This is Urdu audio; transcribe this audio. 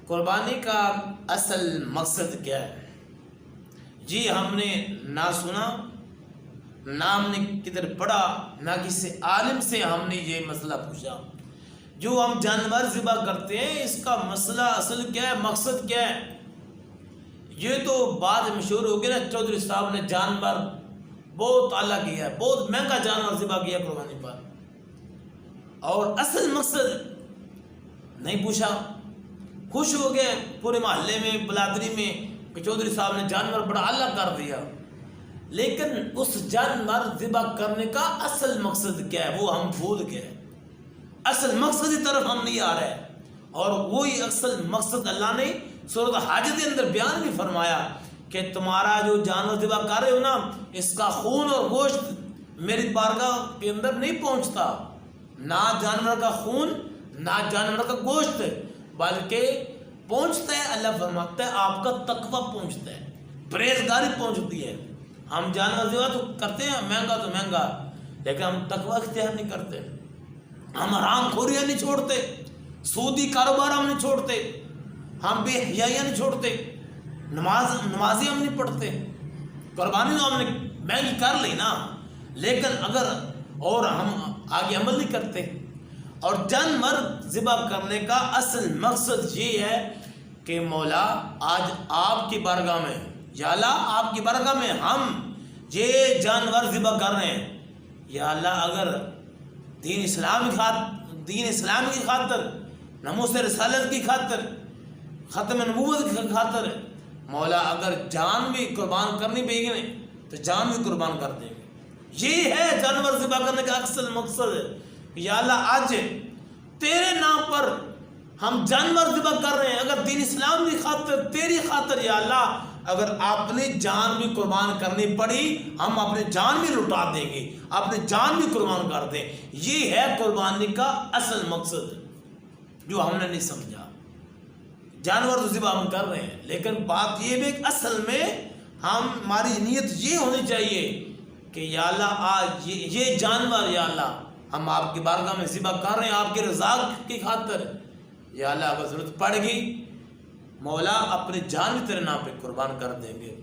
قربانی کا اصل مقصد کیا ہے؟ جی ہم نے نہ سنا، نہ ہم نے کدھر پڑھا، نہ کسی عالم سے ہم نے یہ مسئلہ پوچھا۔ جو ہم جانور ذبح کرتے ہیں اس کا مسئلہ اصل کیا ہے، مقصد کیا ہے؟ یہ تو بات مشہور ہو گئی نا، چودھری صاحب نے جانور بہت اعلیٰ کیا ہے، بہت مہنگا جانور ذبح کیا قربانی پر، اور اصل مقصد نہیں پوچھا۔ خوش ہو گئے پورے محلے میں، بلادری میں کہ چودھری صاحب نے جانور بڑا اعلیٰ کر دیا، لیکن اس جانور ذبح کرنے کا اصل مقصد کیا ہے وہ ہم بھول گئے۔ اصل مقصد کی طرف ہم نہیں آ رہے، اور وہی اصل مقصد اللہ نے سورۃ حج کے اندر بیان بھی فرمایا کہ تمہارا جو جانور ذبح کر رہے ہو نا، اس کا خون اور گوشت میری بارگاہ کے اندر نہیں پہنچتا، نہ جانور کا خون نہ جانور کا گوشت، بلکہ پہنچتا ہے، اللہ فرماتا ہے آپ کا تقویٰ پہنچتا ہے، پرہیزگاری پہنچتی ہے۔ ہم جانور ذبح تو کرتے ہیں، مہنگا تو مہنگا، لیکن ہم تقویٰ اختیار نہیں کرتے، ہم حرام خوریاں نہیں چھوڑتے، سودی کاروبار ہم نہیں چھوڑتے، ہم بے حیائیاں نہیں چھوڑتے، نمازیں ہم نہیں پڑھتے۔ قربانی تو ہم نے مہنگی کر لی نا، لیکن اگر اور ہم آگے عمل نہیں کرتے۔ اور جانور ذبح کرنے کا اصل مقصد یہ ہے کہ مولا آج آپ کی بارگاہ میں، یا اللہ آپ کی بارگاہ میں ہم یہ جانور ذبح کر رہے ہیں، یا اللہ اگر دین اسلام کی خاطر، ناموس رسالت کی خاطر، ختم نبوت کی خاطر، مولا اگر جان بھی قربان کرنی پڑے گی تو جان بھی قربان کر دیں گے۔ یہ ہے جانور ذبح کرنے کا اصل مقصد، یا اللہ آج تیرے نام پر ہم جانور ذبح کر رہے ہیں، اگر دین اسلام کی خاطر، تیری خاطر، یا اللہ اگر اپنی جان بھی قربان کرنی پڑی ہم اپنی جان بھی لٹا دیں گے، اپنی جان بھی قربان کر دیں۔ یہ ہے قربانی کا اصل مقصد جو ہم نے نہیں سمجھا۔ جانور تو ذبح ہم کر رہے ہیں، لیکن بات یہ بھی کہ اصل میں ہماری نیت یہ ہونی چاہیے کہ یا اللہ آج یہ جانور، یا اللہ ہم آپ کی بارگاہ میں ذبح کر رہے ہیں آپ کی رضا کی خاطر، یا اللہ اگر ضرورت پڑ گئی مولا اپنی جان بھی تیرے نام پہ قربان کر دیں گے۔